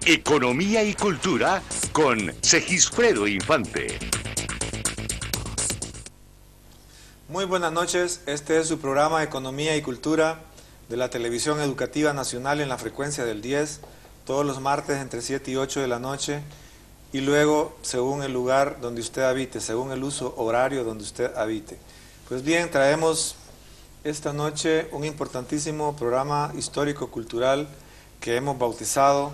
Economía y Cultura con Segisfredo Infante. Muy buenas noches, este es su programa Economía y Cultura de la Televisión Educativa Nacional en la frecuencia del 10, todos los martes entre 7 y 8 de la noche, y luego según el lugar donde usted habite, según el uso horario donde usted habite. Pues bien, traemos esta noche un importantísimo programa histórico-cultural que hemos bautizado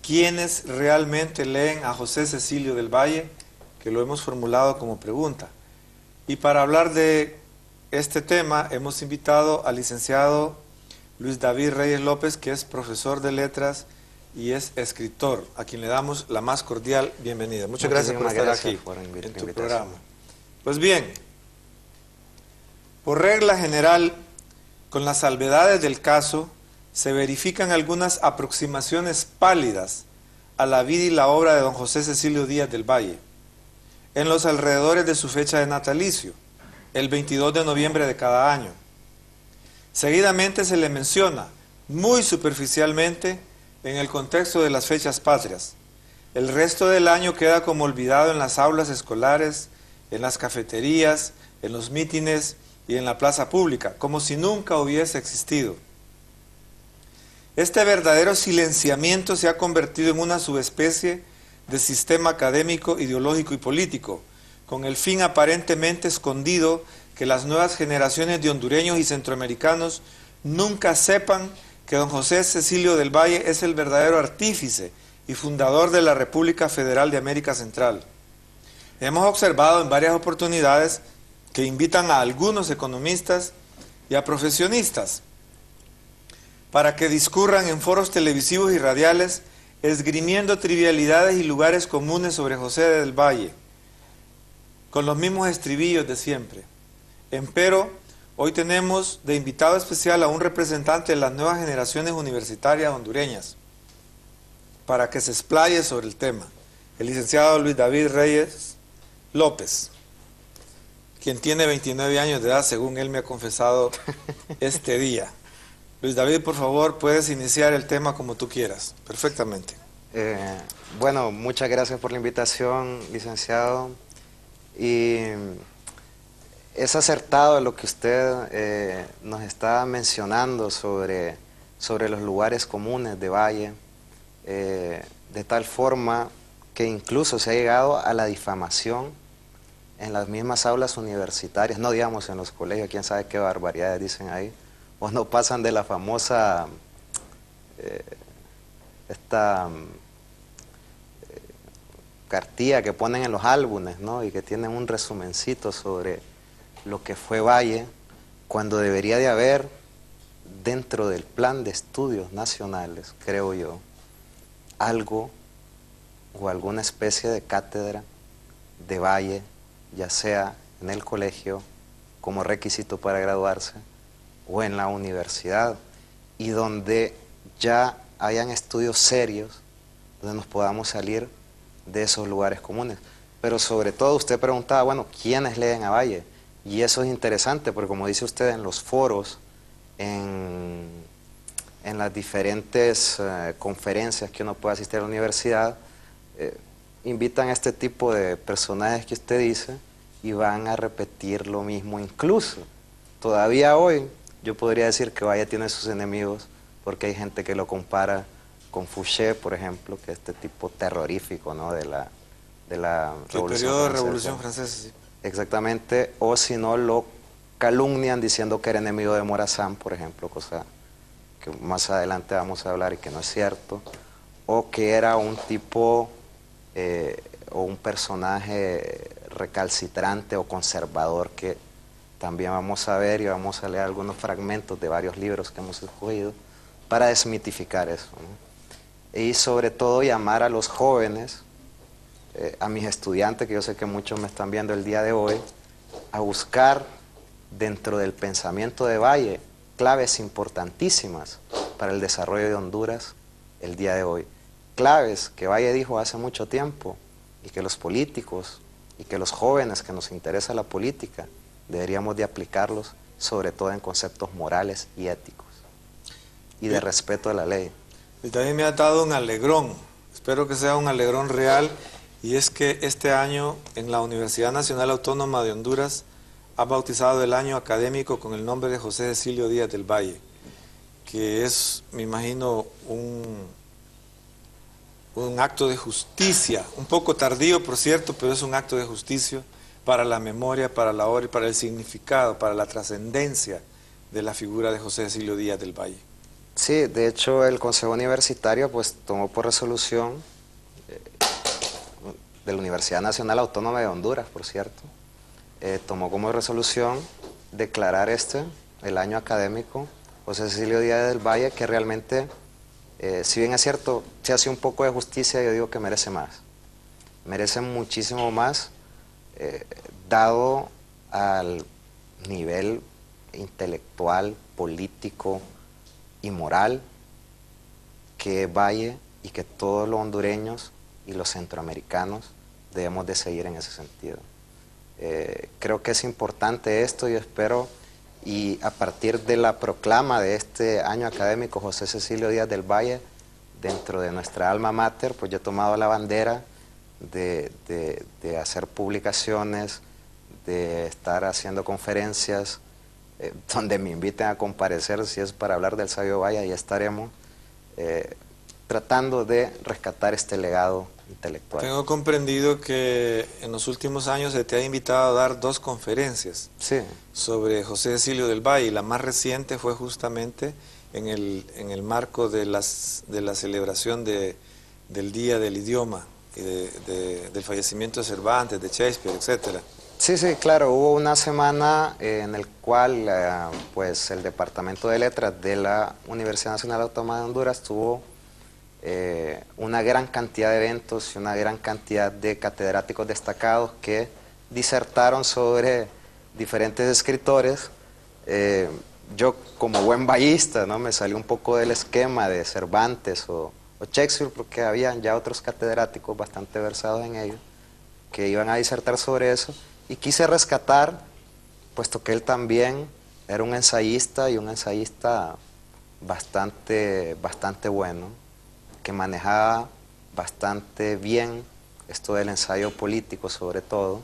¿Quiénes realmente leen a José Cecilio del Valle?, que lo hemos formulado como pregunta. Y para hablar de este tema hemos invitado al licenciado Luis David Reyes López, que es profesor de letras y es escritor, a quien le damos la más cordial bienvenida. Muchas gracias por estar aquí en tu programa. Pues bien, por regla general, con las salvedades del caso, se verifican algunas aproximaciones pálidas a la vida y la obra de don José Cecilio Díaz del Valle, en los alrededores de su fecha de natalicio, el 22 de noviembre de cada año. Seguidamente se le menciona, muy superficialmente, en el contexto de las fechas patrias. El resto del año queda como olvidado en las aulas escolares, en las cafeterías, en los mítines y en la plaza pública, como si nunca hubiese existido. Este verdadero silenciamiento se ha convertido en una subespecie de sistema académico, ideológico y político, con el fin aparentemente escondido que las nuevas generaciones de hondureños y centroamericanos nunca sepan que don José Cecilio del Valle es el verdadero artífice y fundador de la República Federal de América Central. Hemos observado en varias oportunidades que invitan a algunos economistas y a profesionistas para que discurran en foros televisivos y radiales esgrimiendo trivialidades y lugares comunes sobre José del Valle, con los mismos estribillos de siempre. Empero, hoy tenemos de invitado especial a un representante de las nuevas generaciones universitarias hondureñas, para que se explaye sobre el tema, el licenciado Luis David Reyes López, quien tiene 29 años de edad, según él me ha confesado este día. Luis David, por favor, puedes iniciar el tema como tú quieras, perfectamente. Bueno, muchas gracias por la invitación, licenciado. Y es acertado lo que usted nos está mencionando sobre los lugares comunes de Valle, de tal forma que incluso se ha llegado a la difamación en las mismas aulas universitarias, no digamos en los colegios, quién sabe qué barbaridades dicen ahí, o no pasan de la famosa cartilla que ponen en los álbumes, ¿no? Y que tienen un resumencito sobre lo que fue Valle, cuando debería de haber dentro del plan de estudios nacionales, creo yo, algo o alguna especie de cátedra de Valle, ya sea en el colegio como requisito para graduarse o en la universidad, y donde ya hayan estudios serios donde nos podamos salir de esos lugares comunes. Pero sobre todo usted preguntaba, bueno, ¿quiénes leen a Valle? Y eso es interesante porque, como dice usted, en los foros, en las diferentes conferencias que uno puede asistir a la universidad, invitan a este tipo de personajes que usted dice y van a repetir lo mismo. Incluso todavía hoy yo podría decir que Valle tiene sus enemigos, porque hay gente que lo compara con Fouché, por ejemplo, que es este tipo terrorífico, ¿no? de la Revolución Francesa. El periodo de Revolución Francesa, sí. Exactamente, o si no lo calumnian diciendo que era enemigo de Morazán, por ejemplo, cosa que más adelante vamos a hablar y que no es cierto, o que era un tipo o un personaje recalcitrante o conservador, que también vamos a ver y vamos a leer algunos fragmentos de varios libros que hemos escogido para desmitificar eso, ¿no? Y sobre todo llamar a los jóvenes, a mis estudiantes, que yo sé que muchos me están viendo el día de hoy, a buscar dentro del pensamiento de Valle claves importantísimas para el desarrollo de Honduras el día de hoy. Claves que Valle dijo hace mucho tiempo y que los políticos y que los jóvenes que nos interesa la política deberíamos de aplicarlos, sobre todo en conceptos morales y éticos y de respeto a la ley. Y también me ha dado un alegrón, espero que sea un alegrón real, y es que este año en la Universidad Nacional Autónoma de Honduras ha bautizado el año académico con el nombre de José Cecilio Díaz del Valle, que es, me imagino, un acto de justicia, un poco tardío por cierto, pero es un acto de justicia para la memoria, para la obra y para el significado, para la trascendencia de la figura de José Cecilio Díaz del Valle. Sí, de hecho el Consejo Universitario pues tomó por resolución de la Universidad Nacional Autónoma de Honduras, por cierto, tomó como resolución declarar el año académico José Cecilio Díaz del Valle, que realmente, si bien es cierto, se hace un poco de justicia, yo digo que merece más. Merece muchísimo más, dado al nivel intelectual, político y moral que Valle y que todos los hondureños y los centroamericanos debemos de seguir en ese sentido. Creo que es importante esto y espero, y a partir de la proclama de este año académico José Cecilio Díaz del Valle, dentro de nuestra alma mater, pues yo he tomado la bandera de hacer publicaciones, de estar haciendo conferencias, donde me inviten a comparecer, si es para hablar del sabio Valle, y estaremos tratando de rescatar este legado intelectual. Tengo comprendido que en los últimos años se te ha invitado a dar 2 conferencias sobre José Cecilio del Valle, y la más reciente fue justamente en el marco de la celebración del Día del Idioma y del fallecimiento de Cervantes, de Shakespeare, etcétera. Sí, sí, claro, hubo una semana en el cual pues el Departamento de Letras de la Universidad Nacional Autónoma de Honduras tuvo una gran cantidad de eventos y una gran cantidad de catedráticos destacados que disertaron sobre diferentes escritores. Yo como buen vallista, ¿no?, me salió un poco del esquema de Cervantes o Shakespeare, porque habían ya otros catedráticos bastante versados en ello que iban a disertar sobre eso, y quise rescatar, puesto que él también era un ensayista, y un ensayista bastante bueno, que manejaba bastante bien esto del ensayo político sobre todo,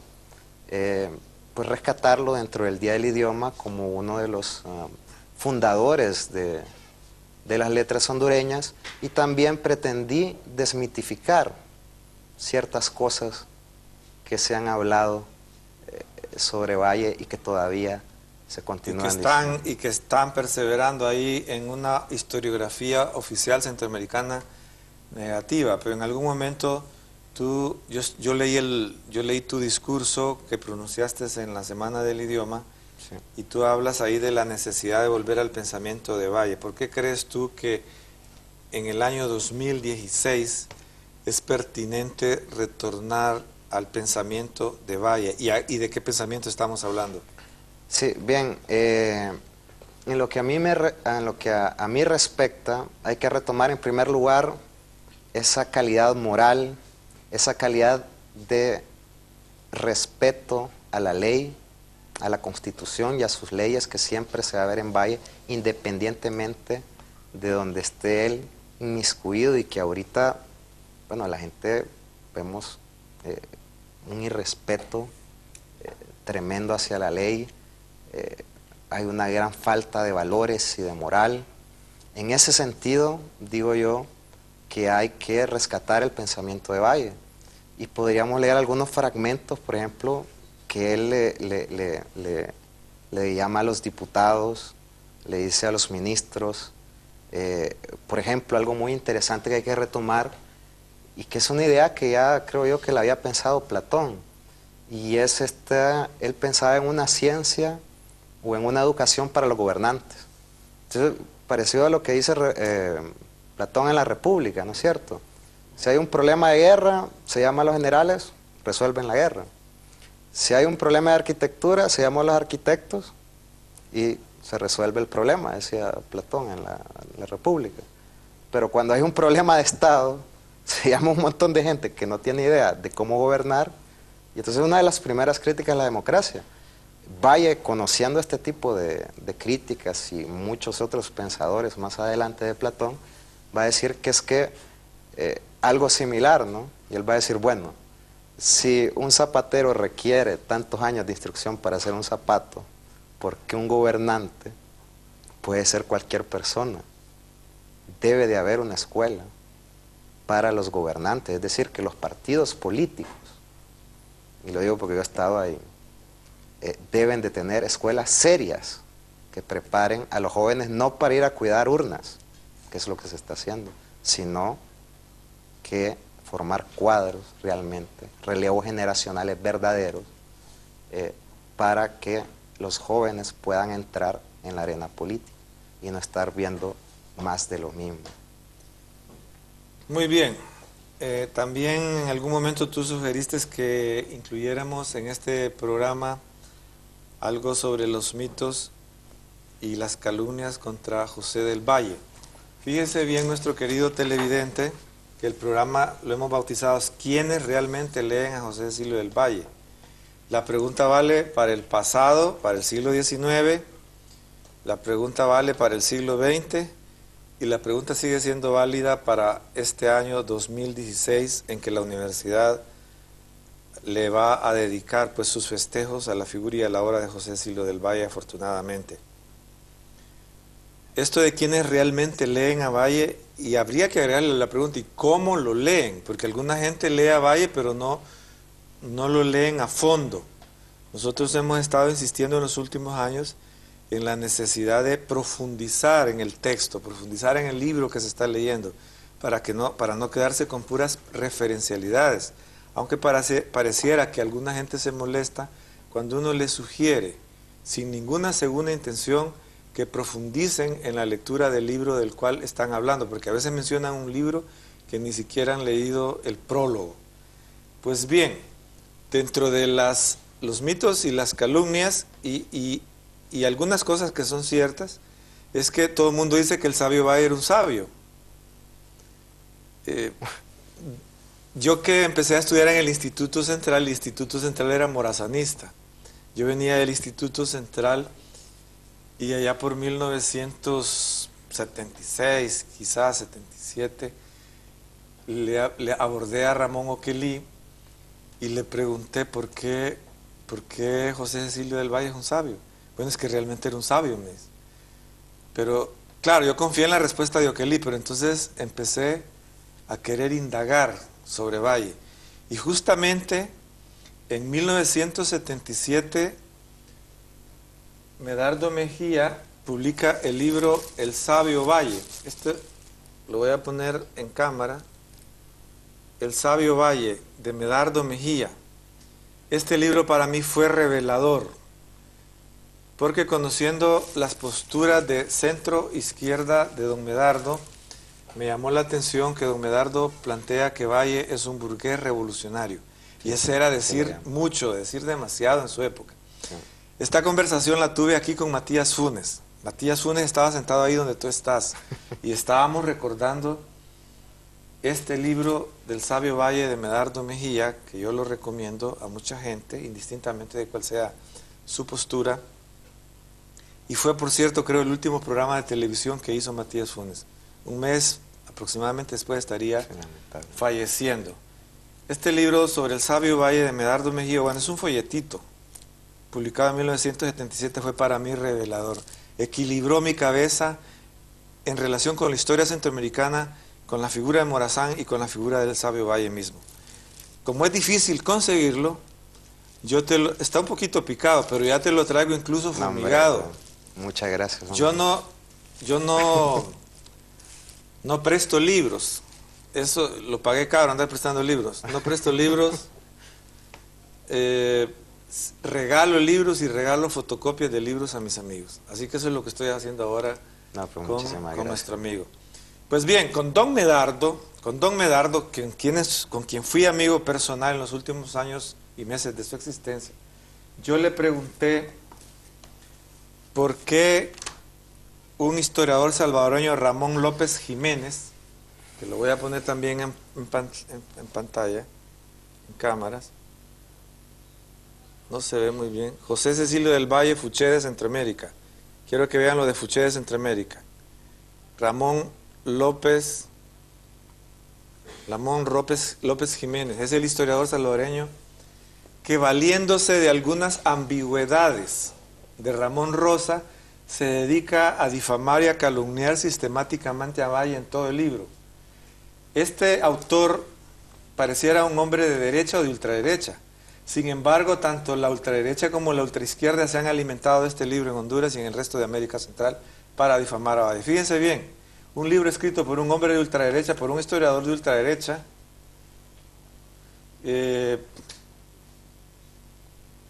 pues rescatarlo dentro del Día del Idioma como uno de los fundadores de las letras hondureñas, y también pretendí desmitificar ciertas cosas que se han hablado sobre Valle y que todavía se continúan diciendo. Y que están perseverando ahí en una historiografía oficial centroamericana negativa, pero en algún momento yo leí tu discurso que pronunciaste en la Semana del Idioma, sí, y tú hablas ahí de la necesidad de volver al pensamiento de Valle. ¿Por qué crees tú que en el año 2016 es pertinente retornar al pensamiento de Valle? ¿Y de qué pensamiento estamos hablando? Sí, bien, en lo que a mí respecta, hay que retomar en primer lugar esa calidad moral, esa calidad de respeto a la ley, a la Constitución y a sus leyes que siempre se va a ver en Valle, independientemente de donde esté él inmiscuido, y que ahorita, bueno, la gente vemos un irrespeto tremendo hacia la ley, hay una gran falta de valores y de moral. En ese sentido, digo yo, que hay que rescatar el pensamiento de Valle, y podríamos leer algunos fragmentos, por ejemplo, que él le llama a los diputados, le dice a los ministros. Por ejemplo, algo muy interesante que hay que retomar, y que es una idea que ya creo yo que la había pensado Platón, y es él pensaba en una ciencia o en una educación para los gobernantes. Entonces, parecido a lo que dice Platón en la República, ¿no es cierto? Si hay un problema de guerra, se llama a los generales, resuelven la guerra. Si hay un problema de arquitectura, se llama a los arquitectos y se resuelve el problema, decía Platón en la República. Pero cuando hay un problema de Estado, se llama a un montón de gente que no tiene idea de cómo gobernar, y entonces una de las primeras críticas a la democracia. Valle, conociendo este tipo de críticas, y muchos otros pensadores más adelante de Platón, va a decir que es que algo similar, ¿no? Y él va a decir, bueno, si un zapatero requiere tantos años de instrucción para hacer un zapato, ¿por qué un gobernante puede ser cualquier persona? Debe de haber una escuela para los gobernantes, es decir, que los partidos políticos, y lo digo porque yo he estado ahí, deben de tener escuelas serias que preparen a los jóvenes no para ir a cuidar urnas, que es lo que se está haciendo, sino que formar cuadros realmente, relevos generacionales verdaderos, para que los jóvenes puedan entrar en la arena política y no estar viendo más de lo mismo. Muy bien. También en algún momento tú sugeriste que incluyéramos en este programa algo sobre los mitos y las calumnias contra José del Valle. Fíjese bien, nuestro querido televidente, que el programa lo hemos bautizado ¿Quiénes realmente leen a José Cecilio del Valle? La pregunta vale para el pasado, para el siglo XIX, la pregunta vale para el siglo XX y la pregunta sigue siendo válida para este año 2016 en que la universidad le va a dedicar pues sus festejos a la figura y a la obra de José Cecilio del Valle, afortunadamente. Esto de quienes realmente leen a Valle, y habría que agregarle la pregunta, ¿y cómo lo leen? Porque alguna gente lee a Valle, pero no lo leen a fondo. Nosotros hemos estado insistiendo en los últimos años en la necesidad de profundizar en el texto, profundizar en el libro que se está leyendo, para no quedarse con puras referencialidades. Aunque pareciera que alguna gente se molesta cuando uno le sugiere, sin ninguna segunda intención, que profundicen en la lectura del libro del cual están hablando, porque a veces mencionan un libro que ni siquiera han leído el prólogo. Pues bien, dentro de los mitos y las calumnias y algunas cosas que son ciertas, es que todo el mundo dice que el sabio Valle era un sabio. Yo que empecé a estudiar en el Instituto Central era morazanista. Yo venía del Instituto Central y allá por 1976, quizás 77, le abordé a Ramón Oquelí y le pregunté por qué José Cecilio del Valle es un sabio. Bueno, es que realmente era un sabio, me dice. Pero, claro, yo confié en la respuesta de Oquelí, pero entonces empecé a querer indagar sobre Valle. Y justamente en 1977, Medardo Mejía publica el libro El Sabio Valle. Este lo voy a poner en cámara. El Sabio Valle, de Medardo Mejía. Este libro para mí fue revelador, porque conociendo las posturas de centro-izquierda de don Medardo, me llamó la atención que don Medardo plantea que Valle es un burgués revolucionario. Y ese era decir mucho, decir demasiado en su época. Esta conversación la tuve aquí con Matías Funes. Matías Funes estaba sentado ahí donde tú estás y estábamos recordando este libro del Sabio Valle de Medardo Mejía, que yo lo recomiendo a mucha gente, indistintamente de cuál sea su postura. Y fue, por cierto, creo, el último programa de televisión que hizo Matías Funes. Un mes aproximadamente después estaría falleciendo. Este libro sobre el Sabio Valle de Medardo Mejía, bueno, es un folletito, publicado en 1977, fue para mí revelador. Equilibró mi cabeza en relación con la historia centroamericana, con la figura de Morazán y con la figura del Sabio Valle mismo. Como es difícil conseguirlo, está un poquito picado, pero ya te lo traigo incluso fumigado. Muchas gracias. Hombre. Yo no presto libros. Eso lo pagué caro, andar prestando libros. No presto libros. Regalo libros y regalo fotocopias de libros a mis amigos. Así que eso es lo que estoy haciendo ahora con nuestro amigo. Pues bien, con don Medardo, con quien fui amigo personal en los últimos años y meses de su existencia, yo le pregunté por qué un historiador salvadoreño, Ramón López Jiménez, que lo voy a poner también en pantalla, en cámaras, no se ve muy bien, José Cecilio del Valle, Fuché de Centroamérica. Quiero que vean lo de Fuché de Centroamérica. Ramón López Ramón López Jiménez, es el historiador salvadoreño que, valiéndose de algunas ambigüedades de Ramón Rosa, se dedica a difamar y a calumniar sistemáticamente a Valle en todo el libro. Este autor pareciera un hombre de derecha o de ultraderecha. Sin embargo, tanto la ultraderecha como la ultraizquierda se han alimentado de este libro en Honduras y en el resto de América Central para difamar a Valle. Fíjense bien, un libro escrito por un hombre de ultraderecha, por un historiador de ultraderecha,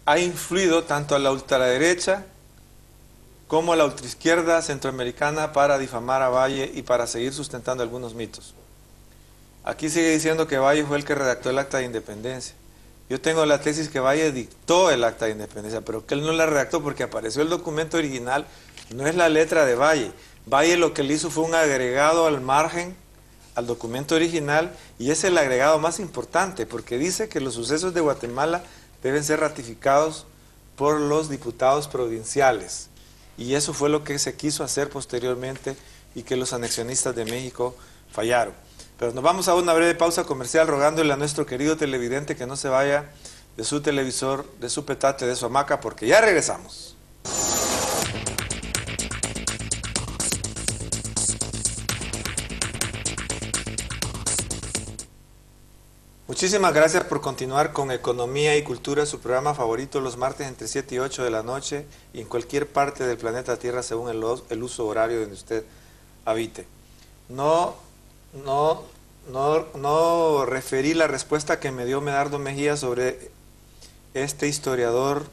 ha influido tanto a la ultraderecha como a la ultraizquierda centroamericana para difamar a Valle y para seguir sustentando algunos mitos. Aquí sigue diciendo que Valle fue el que redactó el Acta de Independencia. Yo tengo la tesis que Valle dictó el Acta de Independencia, pero que él no la redactó porque apareció el documento original, no es la letra de Valle. Valle lo que le hizo fue un agregado al margen al documento original, y es el agregado más importante porque dice que los sucesos de Guatemala deben ser ratificados por los diputados provinciales, y eso fue lo que se quiso hacer posteriormente y que los anexionistas de México fallaron. Pero nos vamos a una breve pausa comercial rogándole a nuestro querido televidente que no se vaya de su televisor, de su petate, de su hamaca, porque ya regresamos. Muchísimas gracias por continuar con Economía y Cultura, su programa favorito los martes entre 7 y 8 de la noche y en cualquier parte del planeta Tierra según el uso horario donde usted habite. No referí la respuesta que me dio Medardo Mejía sobre este historiador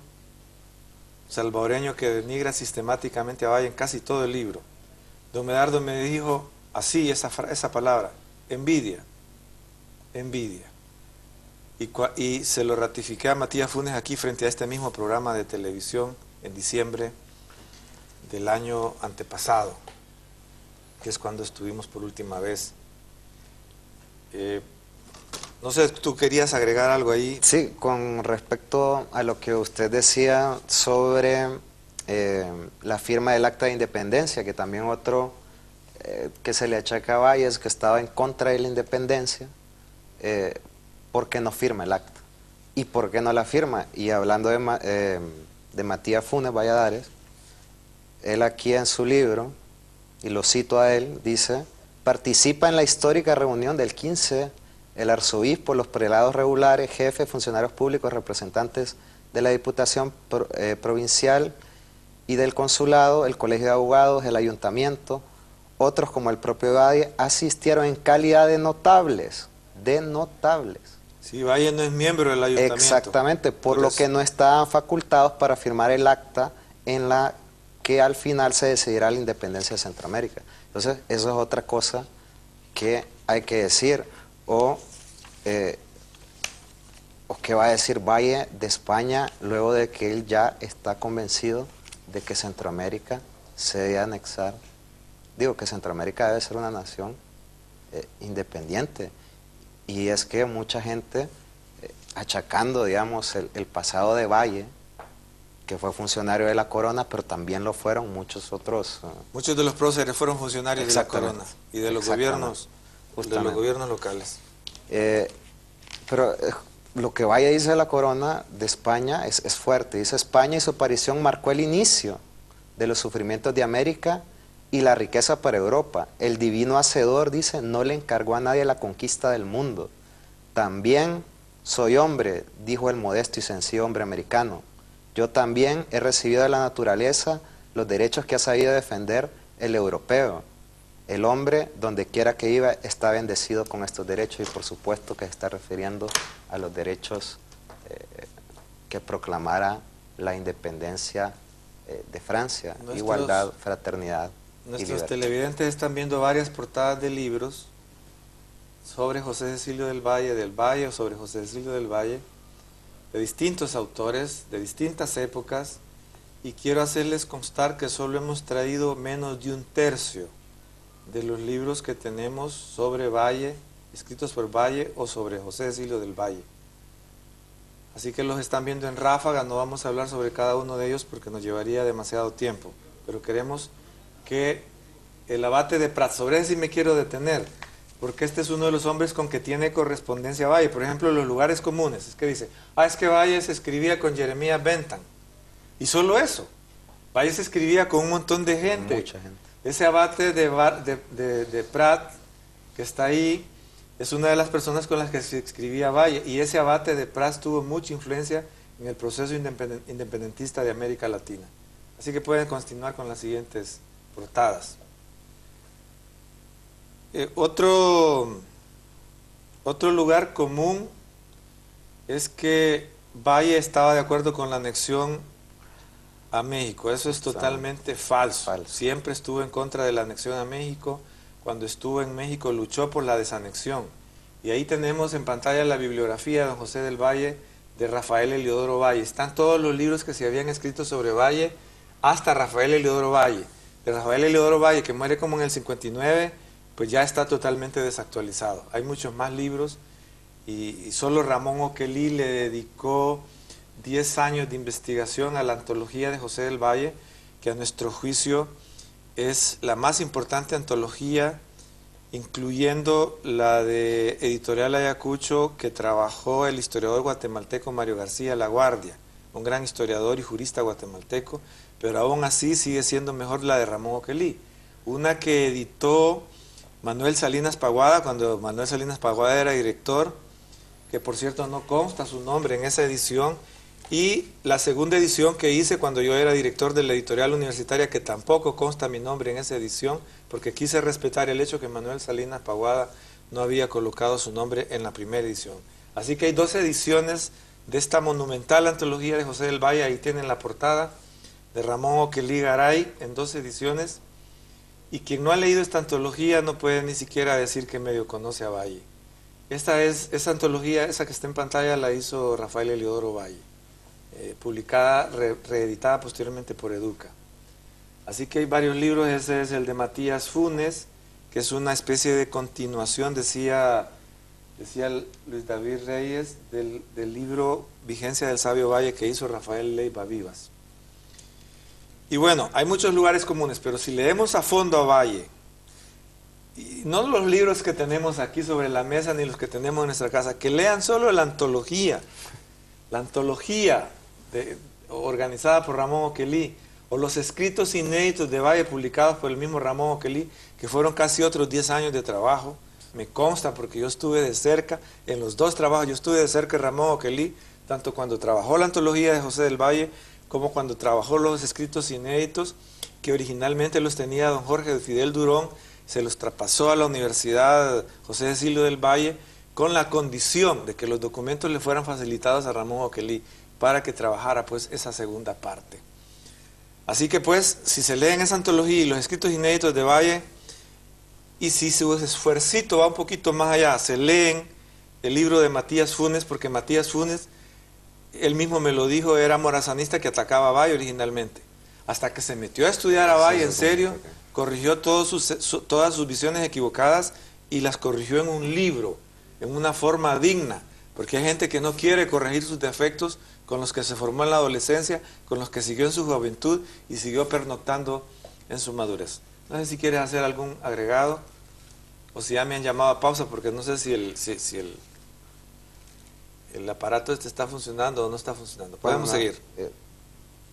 salvadoreño que denigra sistemáticamente a Valle en casi todo el libro. Don Medardo me dijo así esa palabra, envidia. Y se lo ratifiqué a Matías Funes aquí frente a este mismo programa de televisión en diciembre del año antepasado, que es cuando estuvimos por última vez. No sé, ¿tú querías agregar algo ahí? Sí, con respecto a lo que usted decía sobre la firma del Acta de Independencia, que también otro que se le achaca a Valle es que estaba en contra de la independencia, ¿por qué no firma el acta? ¿Y por qué no la firma? Y hablando de Matías Funes Valladares, él aquí en su libro, y lo cito a él, dice: participa en la histórica reunión del 15 el arzobispo, los prelados regulares, jefes, funcionarios públicos, representantes de la Diputación Provincial y del Consulado, el Colegio de Abogados, el Ayuntamiento, otros como el propio Valle, asistieron en calidad de notables. Sí, Valle no es miembro del ayuntamiento. Exactamente, por lo que no estaban facultados para firmar el acta en la que al final se decidirá la independencia de Centroamérica. Entonces, eso es otra cosa que hay que decir. O qué va a decir Valle de España luego de que él ya está convencido de que Centroamérica se debe anexar. Digo que Centroamérica debe ser una nación independiente. Y es que mucha gente, achacando, digamos, el pasado de Valle, que fue funcionario de la corona, pero también lo fueron muchos otros. Muchos de los próceres fueron funcionarios de la corona y de los gobiernos, locales. Pero lo que Valle dice de la corona de España es fuerte. Dice: España y su aparición marcó el inicio de los sufrimientos de América y la riqueza para Europa. El divino hacedor, dice, no le encargó a nadie la conquista del mundo. También soy hombre, dijo el modesto y sencillo hombre americano. Yo también he recibido de la naturaleza los derechos que ha sabido defender el europeo. El hombre, donde quiera que iba, está bendecido con estos derechos, y por supuesto que se está refiriendo a los derechos que proclamara la independencia de Francia, igualdad, fraternidad. Nuestros televidentes están viendo varias portadas de libros sobre José Cecilio del Valle o sobre José Cecilio del Valle, de distintos autores, de distintas épocas, y quiero hacerles constar que solo hemos traído menos de un tercio de los libros que tenemos sobre Valle, escritos por Valle o sobre José Cecilio del Valle. Así que los están viendo en ráfaga, no vamos a hablar sobre cada uno de ellos porque nos llevaría demasiado tiempo, pero queremos que el abate de Prats, sobre ese sí me quiero detener, porque este es uno de los hombres con que tiene correspondencia Valle. Por ejemplo, los lugares comunes, es que dice, es que Valle se escribía con Jeremías Bentham. Y solo eso. Valle se escribía con un montón de gente. Mucha gente. Ese abate de Prat, que está ahí, es una de las personas con las que se escribía Valle. Y ese abate de Prat tuvo mucha influencia en el proceso independentista de América Latina. Así que pueden continuar con las siguientes portadas. Otro lugar común es que Valle estaba de acuerdo con la anexión a México. Eso es totalmente falso. Siempre estuvo en contra de la anexión a México. Cuando estuvo en México luchó por la desanexión. Y ahí tenemos en pantalla la bibliografía de don José del Valle, de Rafael Heliodoro Valle. Están todos los libros que se habían escrito sobre Valle hasta Rafael Heliodoro Valle. De Rafael Heliodoro Valle, que muere como en el 59, pues ya está totalmente desactualizado. Hay muchos más libros y solo Ramón Oquelí le dedicó 10 años de investigación a la antología de José del Valle, que a nuestro juicio es la más importante antología, incluyendo la de Editorial Ayacucho, que trabajó el historiador guatemalteco Mario García Laguardia, un gran historiador y jurista guatemalteco, pero aún así sigue siendo mejor la de Ramón Oquelí. Una que editó Manuel Salinas Paguada, cuando Manuel Salinas Paguada era director, que por cierto no consta su nombre en esa edición, y la segunda edición que hice cuando yo era director de la editorial universitaria, que tampoco consta mi nombre en esa edición, porque quise respetar el hecho que Manuel Salinas Paguada no había colocado su nombre en la primera edición. Así que hay 2 ediciones de esta monumental antología de José del Valle. Ahí tienen la portada de Ramón Oquelí Garay en 2 ediciones, y quien no ha leído esta antología no puede ni siquiera decir que medio conoce a Valle. Esa antología, esa que está en pantalla, la hizo Rafael Heliodoro Valle, publicada, reeditada posteriormente por Educa. Así que hay varios libros. Ese es el de Matías Funes, que es una especie de continuación, decía Luis David Reyes, del libro Vigencia del Sabio Valle, que hizo Rafael Leiva Vivas. Y bueno, hay muchos lugares comunes, pero si leemos a fondo a Valle, y no los libros que tenemos aquí sobre la mesa ni los que tenemos en nuestra casa, que lean solo la antología organizada por Ramón Oquelí, o los escritos inéditos de Valle publicados por el mismo Ramón Oquelí, que fueron casi otros 10 años de trabajo. Me consta porque yo estuve de cerca en los 2 trabajos. Yo estuve de cerca de Ramón Oquelí, tanto cuando trabajó la antología de José del Valle, como cuando trabajó los escritos inéditos, que originalmente los tenía don Jorge Fidel Durón, se los traspasó a la Universidad José Cecilio del Valle, con la condición de que los documentos le fueran facilitados a Ramón Oquelí, para que trabajara pues esa segunda parte. Así que pues, si se leen esa antología y los escritos inéditos de Valle, y si su esfuercito va un poquito más allá, se leen el libro de Matías Funes, porque Matías Funes, él mismo me lo dijo, era morazanista que atacaba a Valle originalmente. Hasta que se metió a estudiar a Valle en serio, corrigió todas sus visiones equivocadas y las corrigió en un libro, en una forma digna, porque hay gente que no quiere corregir sus defectos con los que se formó en la adolescencia, con los que siguió en su juventud y siguió pernoctando en su madurez. No sé si quieres hacer algún agregado, o si ya me han llamado a pausa, porque no sé si el aparato está funcionando o no está funcionando. Podemos seguir.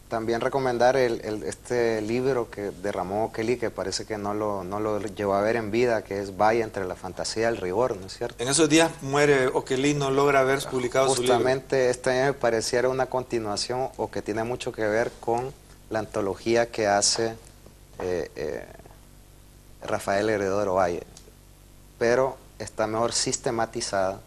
También recomendar este libro de Ramón Oquelí, que parece que no lo llevó a ver en vida, que es Valle entre la fantasía y el rigor, ¿no es cierto? En esos días muere Oquelí, no logra haber publicado su libro. Justamente este año me pareciera una continuación, o que tiene mucho que ver con la antología que hace Rafael Heliodoro Valle, pero está mejor sistematizada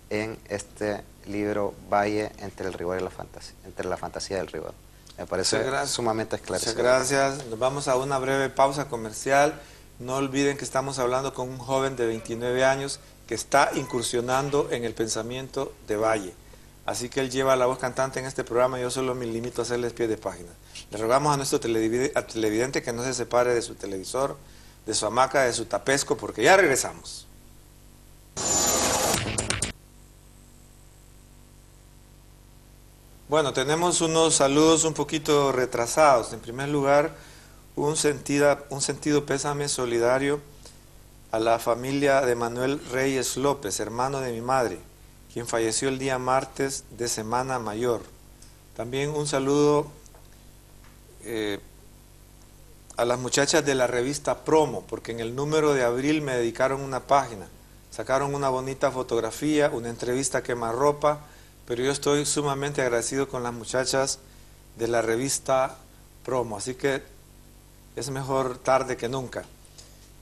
en este libro Valle entre el rigor y la fantasía, entre la fantasía y el rigor. Me parece sumamente esclarecedor. Muchas gracias. Nos vamos a una breve pausa comercial. No olviden que estamos hablando con un joven de 29 años que está incursionando en el pensamiento de Valle. Así que él lleva la voz cantante en este programa, yo solo me limito a hacerles pie de página. Le rogamos a nuestro televidente que no se separe de su televisor, de su hamaca, de su tapesco, porque ya regresamos. Bueno, tenemos unos saludos un poquito retrasados. En primer lugar, un sentido pésame solidario a la familia de Manuel Reyes López, hermano de mi madre, quien falleció el día martes de Semana Mayor. También un saludo a las muchachas de la revista Promo, porque en el número de abril me dedicaron una página, sacaron una bonita fotografía, una entrevista a quemarropa, pero yo estoy sumamente agradecido con las muchachas de la revista Promo, así que es mejor tarde que nunca.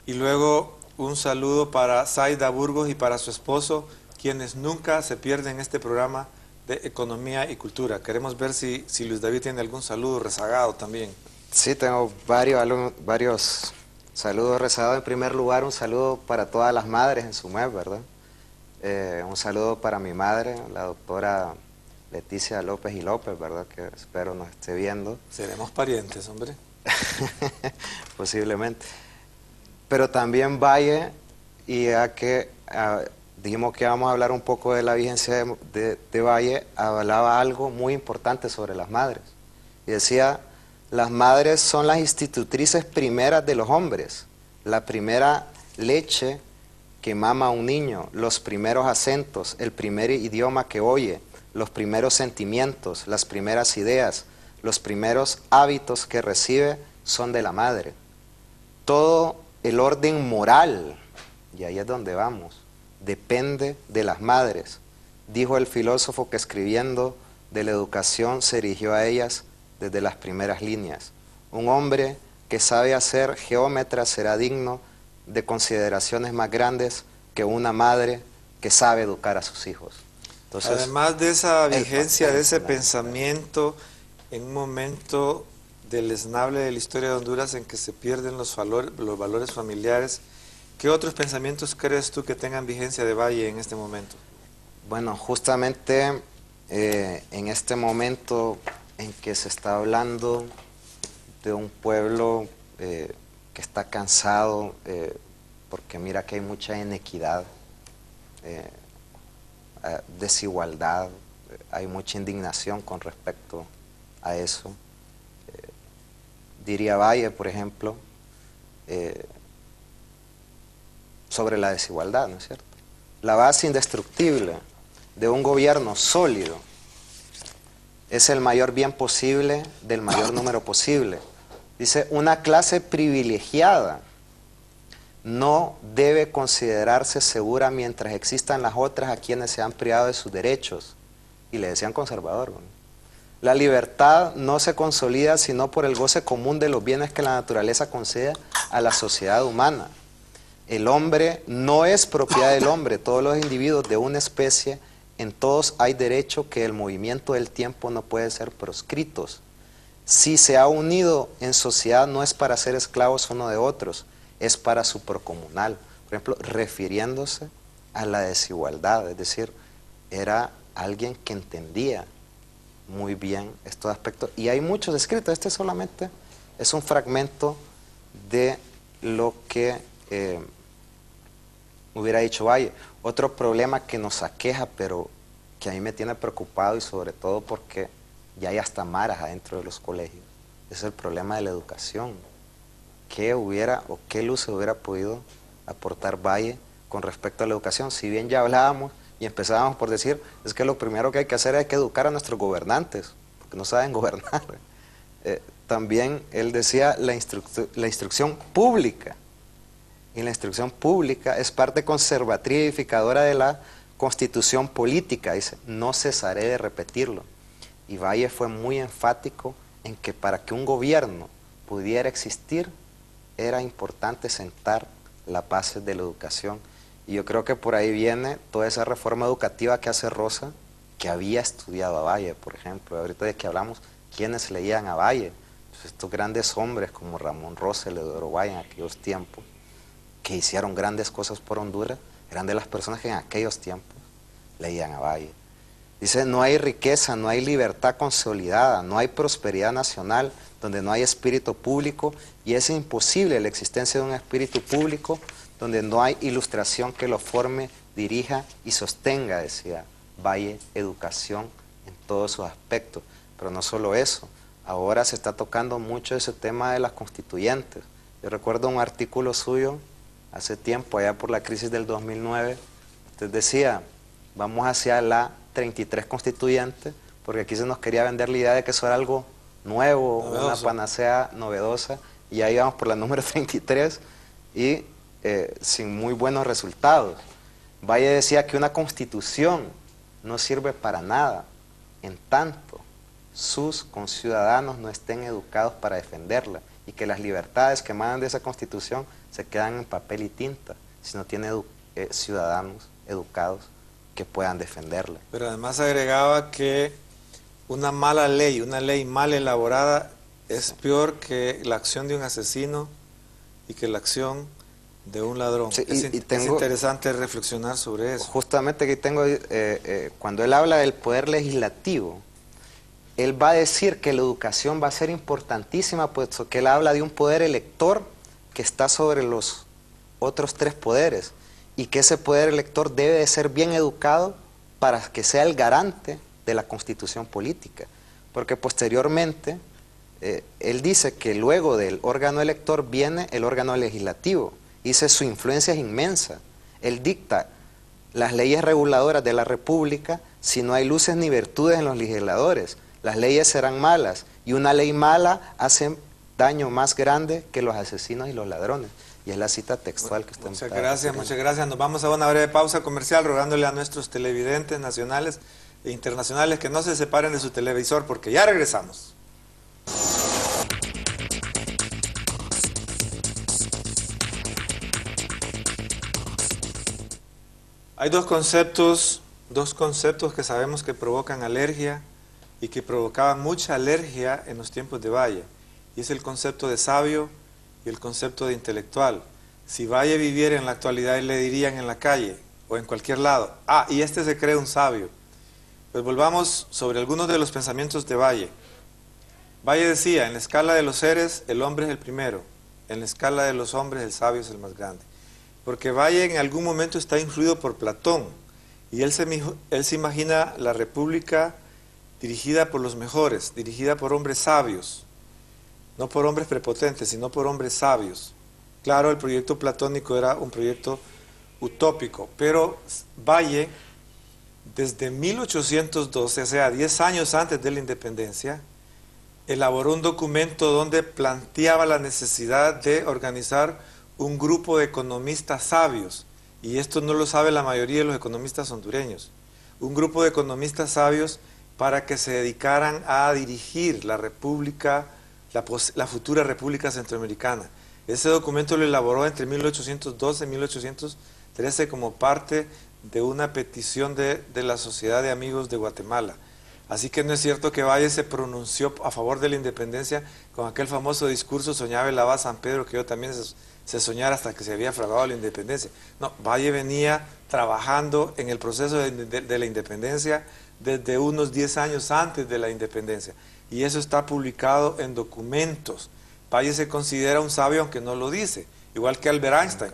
Y luego un saludo para Zaida Burgos y para su esposo, quienes nunca se pierden este programa de Economía y Cultura. Queremos ver si Luis David tiene algún saludo rezagado también. Sí, tengo varios saludos rezagados. En primer lugar, un saludo para todas las madres en su mes, ¿verdad? Un saludo para mi madre, la doctora Leticia López y López, ¿verdad? Que espero nos esté viendo. Seremos parientes, hombre. Posiblemente. Pero también Valle, y ya que dijimos que vamos a hablar un poco de la vigencia de Valle, hablaba algo muy importante sobre las madres. Y decía, las madres son las institutrices primeras de los hombres, la primera leche que mama un niño, los primeros acentos, el primer idioma que oye, los primeros sentimientos, las primeras ideas, los primeros hábitos que recibe son de la madre. Todo el orden moral, y ahí es donde vamos, depende de las madres. Dijo el filósofo que escribiendo de la educación se dirigió a ellas desde las primeras líneas. Un hombre que sabe hacer geómetra será digno de consideraciones más grandes que una madre que sabe educar a sus hijos. Entonces, además de esa vigencia, de ese pensamiento, en un momento deleznable de la historia de Honduras en que se pierden los valores familiares, ¿qué otros pensamientos crees tú que tengan vigencia de Valle en este momento? Bueno, justamente en este momento en que se está hablando de un pueblo que está cansado, porque mira que hay mucha inequidad, desigualdad, hay mucha indignación con respecto a eso. Diría Valle, por ejemplo, sobre la desigualdad, ¿no es cierto? La base indestructible de un gobierno sólido es el mayor bien posible del mayor número posible. Dice, una clase privilegiada no debe considerarse segura mientras existan las otras a quienes se han privado de sus derechos. Y le decían conservador, ¿no? La libertad no se consolida sino por el goce común de los bienes que la naturaleza concede a la sociedad humana. El hombre no es propiedad del hombre, todos los individuos de una especie, en todos hay derecho que el movimiento del tiempo no puede ser proscritos. Si se ha unido en sociedad no es para ser esclavos uno de otros, es para su procomunal. Por ejemplo, refiriéndose a la desigualdad, es decir, era alguien que entendía muy bien estos aspectos. Y hay muchos escritos, este solamente es un fragmento de lo que hubiera dicho Valle. Otro problema que nos aqueja, pero que a mí me tiene preocupado y sobre todo porque ya hay hasta maras adentro de los colegios, es el problema de la educación. ¿Qué hubiera o qué luz se hubiera podido aportar Valle con respecto a la educación? Si bien ya hablábamos y empezábamos por decir, es que lo primero que hay que hacer es que educar a nuestros gobernantes, porque no saben gobernar. También él decía la instrucción pública. Y la instrucción pública es parte conservatriz y edificadora de la constitución política. Dice, no cesaré de repetirlo. Y Valle fue muy enfático en que para que un gobierno pudiera existir, era importante sentar las bases de la educación. Y yo creo que por ahí viene toda esa reforma educativa que hace Rosa, que había estudiado a Valle, por ejemplo. Ahorita de que hablamos, ¿quiénes leían a Valle? Pues estos grandes hombres como Ramón Rosell, Eduardo Valle en aquellos tiempos, que hicieron grandes cosas por Honduras, eran de las personas que en aquellos tiempos leían a Valle. Dice, no hay riqueza, no hay libertad consolidada, no hay prosperidad nacional donde no hay espíritu público, y es imposible la existencia de un espíritu público donde no hay ilustración que lo forme, dirija y sostenga, decía Valle, educación en todos sus aspectos. Pero no solo eso, ahora se está tocando mucho ese tema de las constituyentes. Yo recuerdo un artículo suyo hace tiempo, allá por la crisis del 2009, usted decía, vamos hacia la 33 constituyente, porque aquí se nos quería vender la idea de que eso era algo nuevo, una panacea novedosa, y ahí vamos por la número 33 y sin muy buenos resultados. Valle decía que una constitución no sirve para nada, en tanto sus conciudadanos no estén educados para defenderla, y que las libertades que emanan de esa constitución se quedan en papel y tinta, si no tiene ciudadanos educados que puedan defenderla. Pero además agregaba que una mala ley, una ley mal elaborada, es peor que la acción de un asesino y que la acción de un ladrón. Sí, es interesante reflexionar sobre eso. Justamente aquí tengo, cuando él habla del poder legislativo, él va a decir que la educación va a ser importantísima, puesto que él habla de un poder elector que está sobre los otros tres poderes, y que ese poder elector debe de ser bien educado para que sea el garante de la constitución política. Porque posteriormente, él dice que luego del órgano elector viene el órgano legislativo. Dice, su influencia es inmensa. Él dicta las leyes reguladoras de la República si no hay luces ni virtudes en los legisladores. Las leyes serán malas, y una ley mala hace daño más grande que los asesinos y los ladrones. Y es la cita textual que usted Muchas gracias, muchas gracias. Nos vamos a una breve pausa comercial, rogándole a nuestros televidentes nacionales e internacionales que no se separen de su televisor, porque ya regresamos. Hay dos conceptos que sabemos que provocan alergia y que provocaban mucha alergia en los tiempos de Valle, y es el concepto de sabio y el concepto de intelectual. Si Valle viviera en la actualidad, le dirían en la calle o en cualquier lado, ah, y este se cree un sabio. Pues volvamos sobre algunos de los pensamientos de Valle. Valle decía, en la escala de los seres, el hombre es el primero, en la escala de los hombres, el sabio es el más grande. Porque Valle en algún momento está influido por Platón, y él se imagina la república dirigida por los mejores, dirigida por hombres sabios, no por hombres prepotentes, sino por hombres sabios. Claro, el proyecto platónico era un proyecto utópico, pero Valle, desde 1812, o sea, 10 años antes de la independencia, elaboró un documento donde planteaba la necesidad de organizar un grupo de economistas sabios, y esto no lo sabe la mayoría de los economistas hondureños, un grupo de economistas sabios para que se dedicaran a dirigir la república, la futura república centroamericana. Ese documento lo elaboró entre 1812 y 1813 como parte de una petición de la Sociedad de Amigos de Guatemala. Así que no es cierto que Valle se pronunció a favor de la independencia con aquel famoso discurso "Soñaba el abad San Pedro", que yo también se soñara hasta que se había fraguado la independencia. No, Valle venía trabajando en el proceso de la independencia desde unos 10 años antes de la independencia, y eso está publicado en documentos. Valle se considera un sabio aunque no lo dice, igual que Albert Einstein.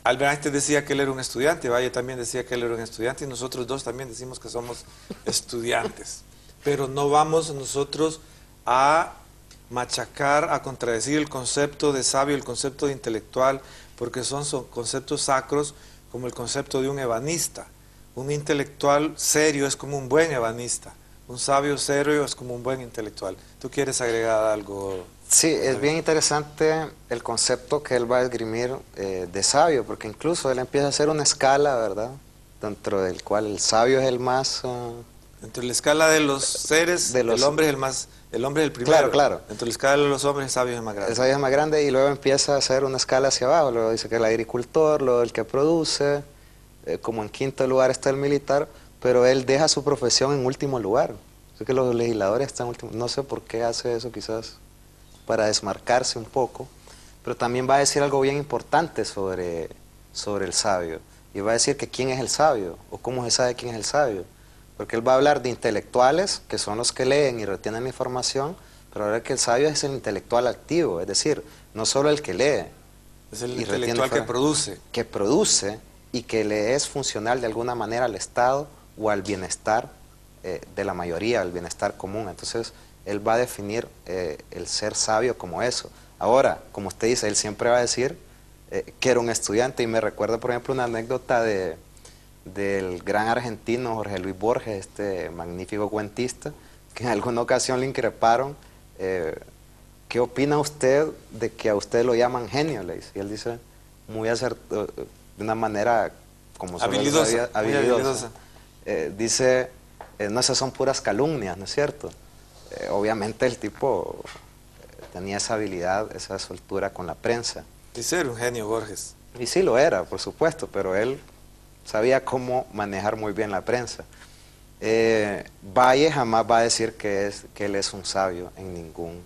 Albert Einstein decía que él era un estudiante, Valle también decía que él era un estudiante, y nosotros dos también decimos que somos estudiantes. Pero no vamos nosotros a machacar, a contradecir el concepto de sabio, el concepto de intelectual, porque son conceptos sacros, como el concepto de un ebanista. Un intelectual serio es como un buen ebanista, un sabio serio es como un buen intelectual. ¿Tú quieres agregar algo? Sí, es bien interesante el concepto que él va a esgrimir de sabio, porque incluso él empieza a hacer una escala, ¿verdad?, dentro del cual el sabio es el más... Dentro de la escala de los seres, el hombre es el más... El hombre es el primero. Claro, claro. Dentro de la escala de los hombres, el sabio es el más grande. El sabio es más grande, y luego empieza a hacer una escala hacia abajo. Luego dice que el agricultor, luego el que produce, como en quinto lugar está el militar, pero él deja su profesión en último lugar. Sé que los legisladores están en último. No sé por qué hace eso, quizás para desmarcarse un poco, pero también va a decir algo bien importante sobre el sabio, y va a decir que quién es el sabio, o cómo se sabe quién es el sabio, porque él va a hablar de intelectuales, que son los que leen y retienen la información, pero ahora que el sabio es el intelectual activo, es decir, no solo el que lee, es el intelectual que produce. Que produce y que le es funcional de alguna manera al Estado o al bienestar de la mayoría, al bienestar común. Entonces, él va a definir el ser sabio como eso. Ahora, como usted dice, él siempre va a decir que era un estudiante, y me recuerdo, por ejemplo, una anécdota del gran argentino Jorge Luis Borges, este magnífico cuentista, que en alguna ocasión le increparon, ¿qué opina usted de que a usted lo llaman genio? Le dice, y él dice, de una manera como habilidosa, muy habilidosa. Dice, no, esas son puras calumnias, ¿no es cierto? Obviamente el tipo tenía esa habilidad, esa soltura con la prensa. Dice, era un genio Borges. Y sí lo era, por supuesto, pero él sabía cómo manejar muy bien la prensa. Valle jamás va a decir que él es un sabio en ningún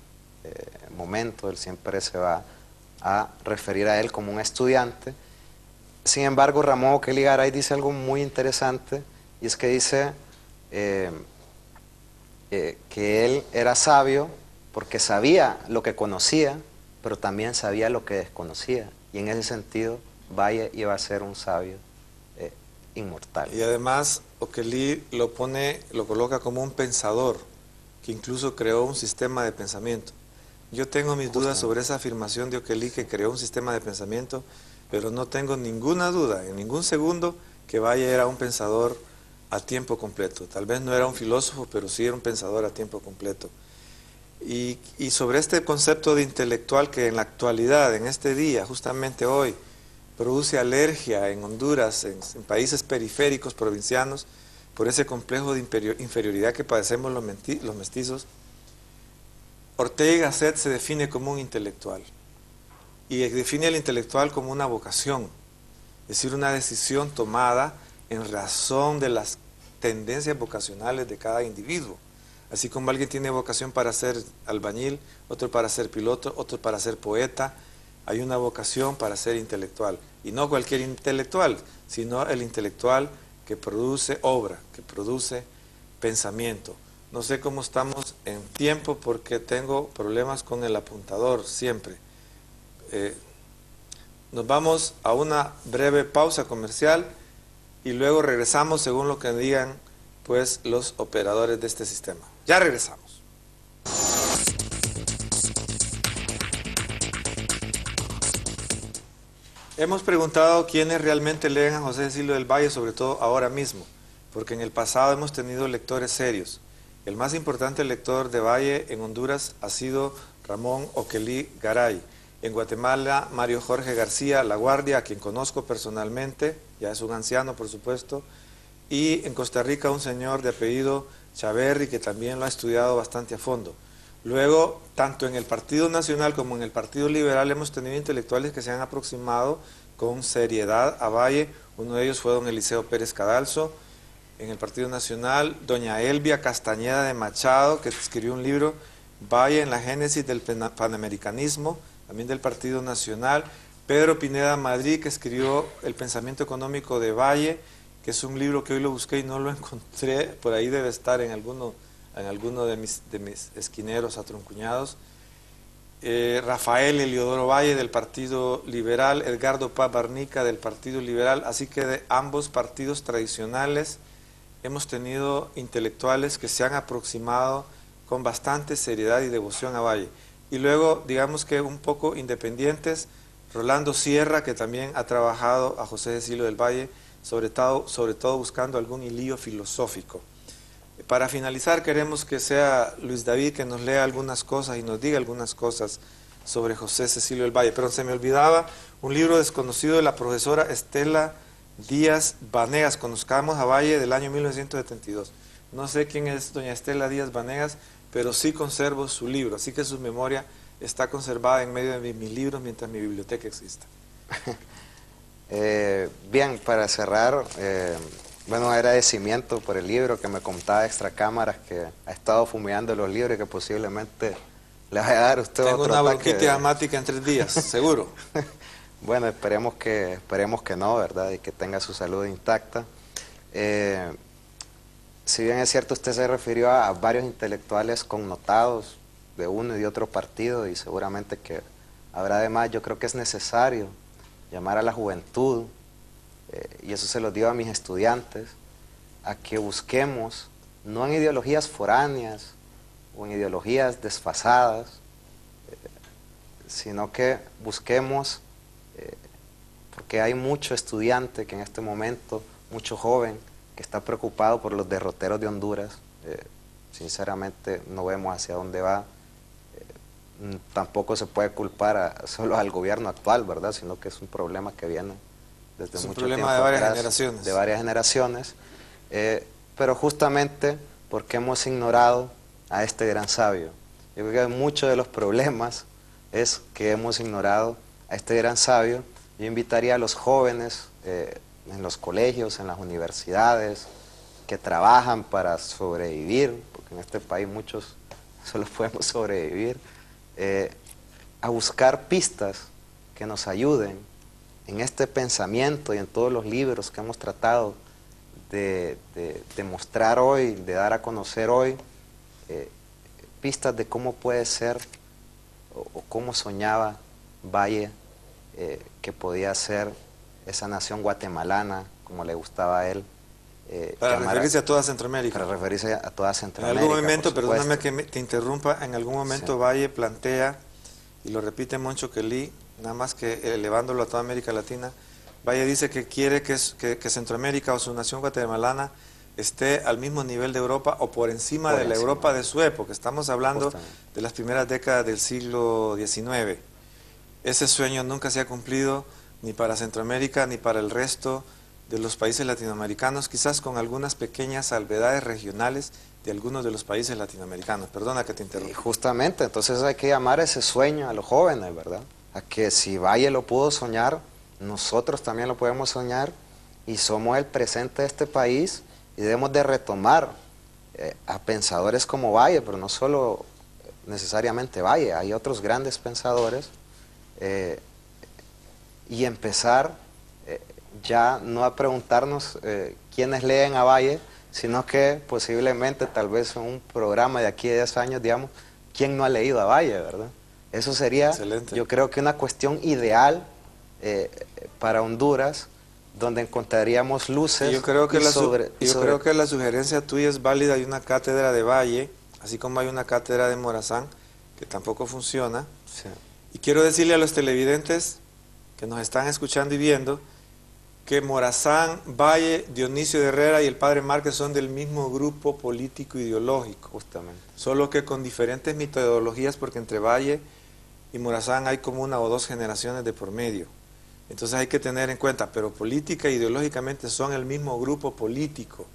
momento, él siempre se va a referir a él como un estudiante. Sin embargo, Ramón Oquelí Garay dice algo muy interesante, y es que dice que él era sabio porque sabía lo que conocía, pero también sabía lo que desconocía, y en ese sentido Valle iba a ser un sabio inmortal. Y además Oquelí lo coloca como un pensador, que incluso creó un sistema de pensamiento. Yo tengo mis dudas sobre esa afirmación de Oquelí, que creó un sistema de pensamiento, pero no tengo ninguna duda, en ningún segundo, que Valle era un pensador a tiempo completo. Tal vez no era un filósofo, pero sí era un pensador a tiempo completo. Y sobre este concepto de intelectual que en la actualidad, en este día, justamente hoy, produce alergia en Honduras, en países periféricos provincianos, por ese complejo de inferioridad que padecemos los mestizos, Ortega y Gasset se define como un intelectual, y define al intelectual como una vocación, es decir, una decisión tomada en razón de las tendencias vocacionales de cada individuo. Así como alguien tiene vocación para ser albañil, otro para ser piloto, otro para ser poeta, hay una vocación para ser intelectual. Y no cualquier intelectual, sino el intelectual que produce obra, que produce pensamiento. No sé cómo estamos en tiempo porque tengo problemas con el apuntador siempre. Nos vamos a una breve pausa comercial y luego regresamos según lo que digan pues los operadores de este sistema. Ya regresamos. Hemos preguntado quiénes realmente leen a José Cecilio del Valle, sobre todo ahora mismo, porque en el pasado hemos tenido lectores serios. El más importante lector de Valle en Honduras ha sido Ramón Oquelí Garay. En Guatemala, Mario Jorge García La Guardia, a quien conozco personalmente, ya es un anciano por supuesto, y en Costa Rica un señor de apellido Chaverri, que también lo ha estudiado bastante a fondo. Luego, tanto en el Partido Nacional como en el Partido Liberal hemos tenido intelectuales que se han aproximado con seriedad a Valle. Uno de ellos fue don Eliseo Pérez Cadalso. En el Partido Nacional, doña Elvia Castañeda de Machado, que escribió un libro, Valle en la génesis del panamericanismo, también del Partido Nacional. Pedro Pineda Madrid, que escribió El pensamiento económico de Valle, que es un libro que hoy lo busqué y no lo encontré, por ahí debe estar en alguno de mis esquineros atruncuñados. Rafael Eliodoro Valle del Partido Liberal, Edgardo Paz Barnica del Partido Liberal, así que de ambos partidos tradicionales hemos tenido intelectuales que se han aproximado con bastante seriedad y devoción a Valle. Y luego, digamos que un poco independientes, Rolando Sierra, que también ha trabajado a José Cecilio del Valle, sobre todo buscando algún hilillo filosófico. Para finalizar, queremos que sea Luis David que nos lea algunas cosas y nos diga algunas cosas sobre José Cecilio del Valle. Pero se me olvidaba un libro desconocido de la profesora Estela Díaz Vanegas, Conozcamos a Valle, del año 1972. No sé quién es doña Estela Díaz Vanegas, pero sí conservo su libro, así que su memoria está conservada en medio de mis libros mientras mi biblioteca exista. Bien, para cerrar, bueno, agradecimiento por el libro que me contaba extra cámaras, que ha estado fumigando los libros y que posiblemente le vaya a dar a usted Tengo otro una ataque bronquitis asmática en 3 días, seguro. Bueno, esperemos que no, ¿verdad? Y que tenga su salud intacta. Si bien es cierto, usted se refirió a varios intelectuales connotados de uno y de otro partido, y seguramente que habrá además, yo creo que es necesario llamar a la juventud, y eso se lo digo a mis estudiantes, a que busquemos, no en ideologías foráneas o en ideologías desfasadas, sino que busquemos porque hay mucho estudiante que en este momento, mucho joven, que está preocupado por los derroteros de Honduras. Sinceramente no vemos hacia dónde va. Tampoco se puede culpar solo al gobierno actual, ¿verdad? Sino que es un problema que viene desde mucho tiempo. Es un problema de varias generaciones. De varias generaciones. Pero justamente porque hemos ignorado a este gran sabio. Yo creo que muchos de los problemas es que hemos ignorado a este gran sabio. Yo invitaría a los jóvenes en los colegios, en las universidades, que trabajan para sobrevivir, porque en este país muchos solo podemos sobrevivir, a buscar pistas que nos ayuden en este pensamiento y en todos los libros que hemos tratado de mostrar hoy, de dar a conocer hoy, pistas de cómo puede ser o cómo soñaba Valle que podía ser esa nación guatemalana, como le gustaba a él. Para referirse a toda Centroamérica. Para referirse a toda Centroamérica. En algún momento, perdóname que te interrumpa, en algún momento sí. Valle plantea, y lo repite Moncho Kelly, nada más que elevándolo a toda América Latina, Valle dice que quiere que Centroamérica o su nación guatemalana esté al mismo nivel de Europa o por encima de la Europa de su época. Estamos hablando de las primeras décadas del siglo XIX. Ese sueño nunca se ha cumplido ni para Centroamérica ni para el resto de los países latinoamericanos, quizás con algunas pequeñas salvedades regionales de algunos de los países latinoamericanos. Perdona que te interrumpa. Y justamente, entonces hay que llamar ese sueño a los jóvenes, ¿verdad? A que si Valle lo pudo soñar, nosotros también lo podemos soñar y somos el presente de este país y debemos de retomar a pensadores como Valle, pero no solo necesariamente Valle, hay otros grandes pensadores y empezar ya no a preguntarnos quiénes leen a Valle, sino que posiblemente tal vez en un programa de aquí a 10 años, digamos, ¿quién no ha leído a Valle, verdad? Eso sería, excelente. Yo creo que una cuestión ideal para Honduras, donde encontraríamos luces. Yo creo que creo que la sugerencia tuya es válida. Hay una cátedra de Valle, así como hay una cátedra de Morazán, que tampoco funciona. Sí. Y quiero decirle a los televidentes que nos están escuchando y viendo, que Morazán, Valle, Dionisio de Herrera y el padre Márquez son del mismo grupo político ideológico. Justamente. Solo que con diferentes metodologías, porque entre Valle y Morazán hay como 1 o 2 generaciones de por medio. Entonces hay que tener en cuenta, pero política e ideológicamente son el mismo grupo político.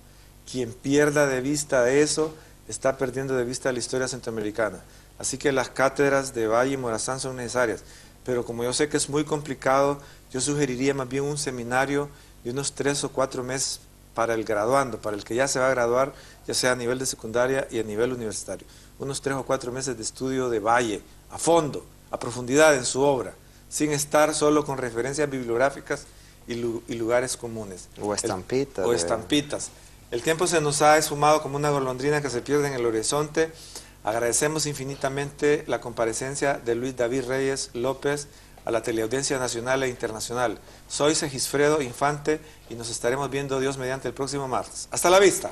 Quien pierda de vista eso, está perdiendo de vista la historia centroamericana. Así que las cátedras de Valle y Morazán son necesarias. Pero como yo sé que es muy complicado, yo sugeriría más bien un seminario de unos 3 o 4 meses para el graduando, para el que ya se va a graduar, ya sea a nivel de secundaria y a nivel universitario. Unos 3 o 4 meses de estudio de Valle, a fondo, a profundidad en su obra, sin estar solo con referencias bibliográficas y lugares comunes. O estampitas. O estampitas. El tiempo se nos ha esfumado como una golondrina que se pierde en el horizonte. Agradecemos infinitamente la comparecencia de Luis David Reyes López a la teleaudiencia nacional e internacional. Soy Segisfredo Infante y nos estaremos viendo Dios mediante el próximo martes. ¡Hasta la vista!